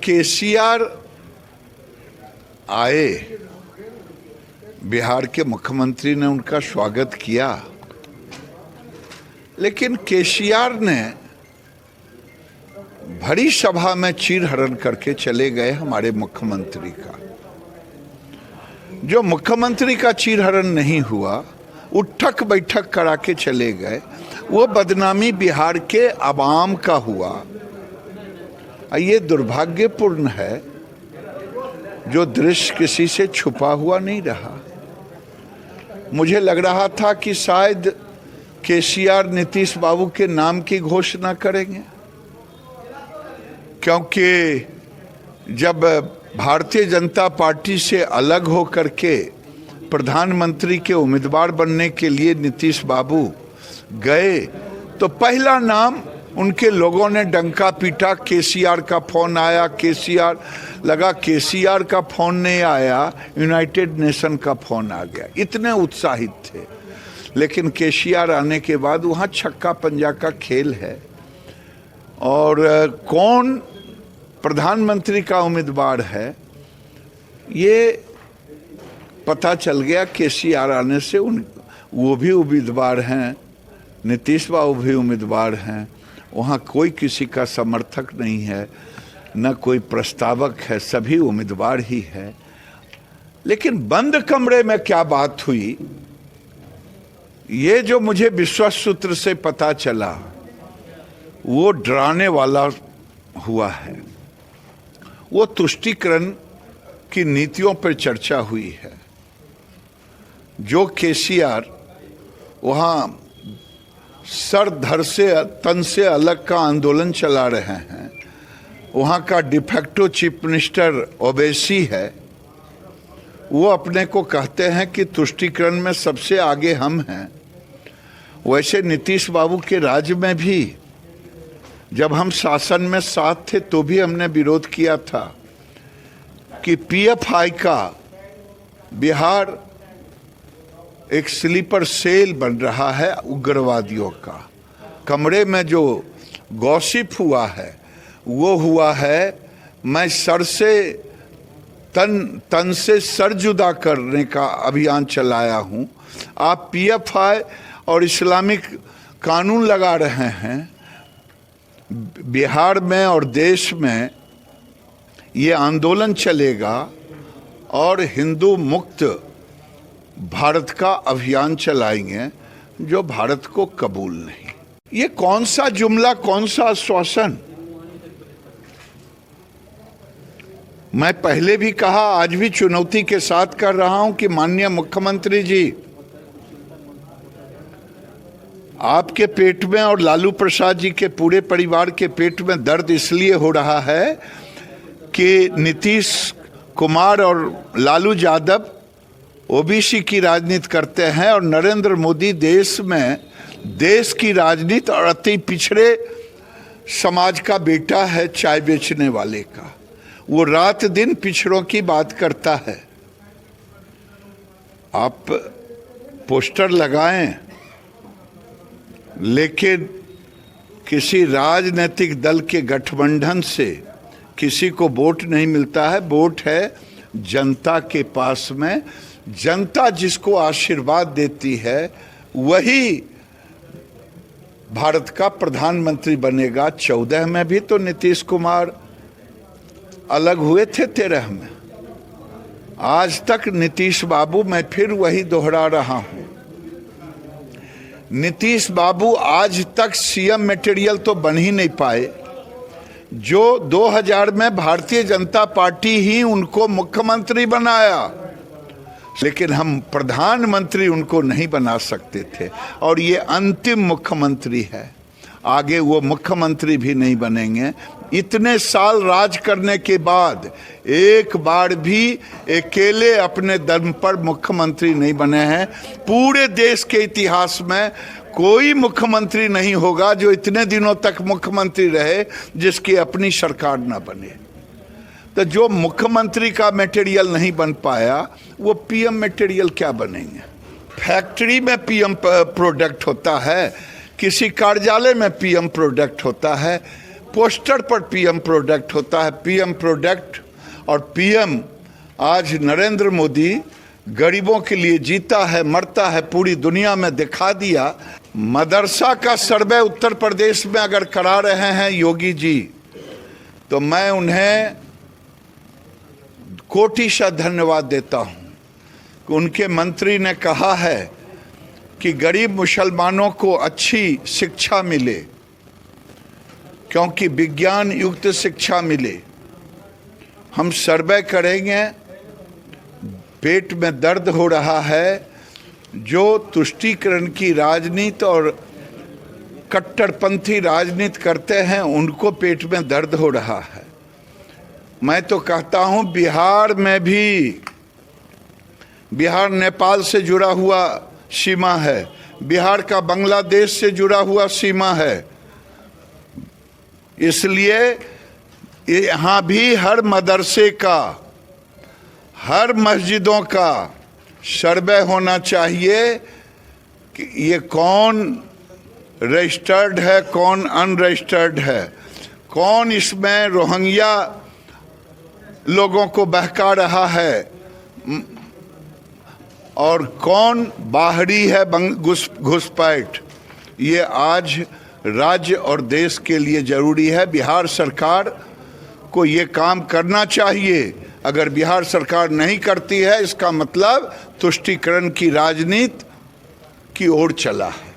केसीआर आए, बिहार के मुख्यमंत्री ने उनका स्वागत किया, लेकिन केसीआर ने भरी सभा में चीरहरण करके चले गए हमारे मुख्यमंत्री का। जो मुख्यमंत्री का चीरहरण नहीं हुआ, उठक बैठक करा के चले गए, वो बदनामी बिहार के अवाम का हुआ। ये दुर्भाग्यपूर्ण है। जो दृश्य किसी से छुपा हुआ नहीं रहा। मुझे लग रहा था कि शायद केसीआर नीतीश बाबू के नाम की घोषणा करेंगे, क्योंकि जब भारतीय जनता पार्टी से अलग होकर के प्रधानमंत्री के उम्मीदवार बनने के लिए नीतीश बाबू गए, तो पहला नाम उनके लोगों ने डंका पीटा। केसीआर का फोन आया, केसीआर लगा, केसीआर का फोन नहीं आया, यूनाइटेड नेशन का फोन आ गया। इतने उत्साहित थे। लेकिन केसीआर आने के बाद वहाँ छक्का पंजा का खेल है, और कौन प्रधानमंत्री का उम्मीदवार है ये पता चल गया। केसीआर आने से वो भी उम्मीदवार हैं, नीतीश बाबू भी उम्मीदवार हैं। वहाँ कोई किसी का समर्थक नहीं है, न कोई प्रस्तावक है, सभी उम्मीदवार ही है। लेकिन बंद कमरे में क्या बात हुई, ये जो मुझे विश्वास सूत्र से पता चला, वो डराने वाला हुआ है। वो तुष्टीकरण की नीतियों पर चर्चा हुई है। जो केसीआर वहाँ सर धर से तन से अलग का आंदोलन चला रहे हैं, वहाँ का डिफेक्टो चीफ मिनिस्टर ओवैसी है, वो अपने को कहते हैं कि तुष्टीकरण में सबसे आगे हम हैं। वैसे नीतीश बाबू के राज्य में भी जब हम शासन में साथ थे तो भी हमने विरोध किया था कि पीएफआई का बिहार एक स्लीपर सेल बन रहा है उग्रवादियों का। कमरे में जो गॉसिप हुआ है वो हुआ है, मैं सर से तन से सर जुदा करने का अभियान चलाया हूं। आप पीएफआई और इस्लामिक कानून लगा रहे हैं बिहार में और देश में। ये आंदोलन चलेगा और हिंदू मुक्त भारत का अभियान चलाएंगे, जो भारत को कबूल नहीं। ये कौन सा जुमला, कौन सा आश्वासन। मैं पहले भी कहा, आज भी चुनौती के साथ कर रहा हूं कि माननीय मुख्यमंत्री जी, आपके पेट में और लालू प्रसाद जी के पूरे परिवार के पेट में दर्द इसलिए हो रहा है कि नीतीश कुमार और लालू यादव ओबीसी की राजनीति करते हैं, और नरेंद्र मोदी देश में देश की राजनीति और अति पिछड़े समाज का बेटा है, चाय बेचने वाले का। वो रात दिन पिछड़ों की बात करता है। आप पोस्टर लगाएं, लेकिन किसी राजनीतिक दल के गठबंधन से किसी को वोट नहीं मिलता है। वोट है जनता के पास में। जनता जिसको आशीर्वाद देती है वही भारत का प्रधानमंत्री बनेगा। 14 में भी तो नीतीश कुमार अलग हुए थे, 13 में। आज तक नीतीश बाबू, मैं फिर वही दोहरा रहा हूं, नीतीश बाबू आज तक सीएम मटेरियल तो बन ही नहीं पाए। जो 2000 में भारतीय जनता पार्टी ही उनको मुख्यमंत्री बनाया, लेकिन हम प्रधानमंत्री उनको नहीं बना सकते थे, और ये अंतिम मुख्यमंत्री है। आगे वो मुख्यमंत्री भी नहीं बनेंगे। इतने साल राज करने के बाद एक बार भी अकेले अपने दम पर मुख्यमंत्री नहीं बने हैं। पूरे देश के इतिहास में कोई मुख्यमंत्री नहीं होगा जो इतने दिनों तक मुख्यमंत्री रहे जिसकी अपनी सरकार ना बने। तो जो मुख्यमंत्री का मटेरियल नहीं बन पाया, वो पीएम मटेरियल क्या बनेंगे। फैक्ट्री में पीएम प्रोडक्ट होता है, किसी कार्यालय में पीएम प्रोडक्ट होता है। पोस्टर पर पीएम प्रोडक्ट होता है, पीएम प्रोडक्ट। और पीएम आज नरेंद्र मोदी गरीबों के लिए जीता है, मरता है, पूरी दुनिया में दिखा दिया। मदरसा का सर्वे उत्तर प्रदेश में अगर करा रहे हैं योगी जी, तो मैं उन्हें कोटिशः धन्यवाद देता हूं कि उनके मंत्री ने कहा है कि गरीब मुसलमानों को अच्छी शिक्षा मिले, क्योंकि विज्ञान युक्त शिक्षा मिले। हम सर्वे करेंगे, पेट में दर्द हो रहा है, जो तुष्टीकरण की राजनीति और कट्टरपंथी राजनीति करते हैं उनको पेट में दर्द हो रहा है। मैं तो कहता हूं बिहार में भी, बिहार नेपाल से जुड़ा हुआ सीमा है, बिहार का बांग्लादेश से जुड़ा हुआ सीमा है, इसलिए यहाँ भी हर मदरसे का, हर मस्जिदों का सर्वे होना चाहिए कि ये कौन रजिस्टर्ड है, कौन अनरजिस्टर्ड है, कौन इसमें रोहिंग्या लोगों को बहका रहा है और कौन बाहरी है घुसपैठ। ये आज राज्य और देश के लिए जरूरी है। बिहार सरकार को ये काम करना चाहिए। अगर बिहार सरकार नहीं करती है, इसका मतलब तुष्टीकरण की राजनीति की ओर चला है।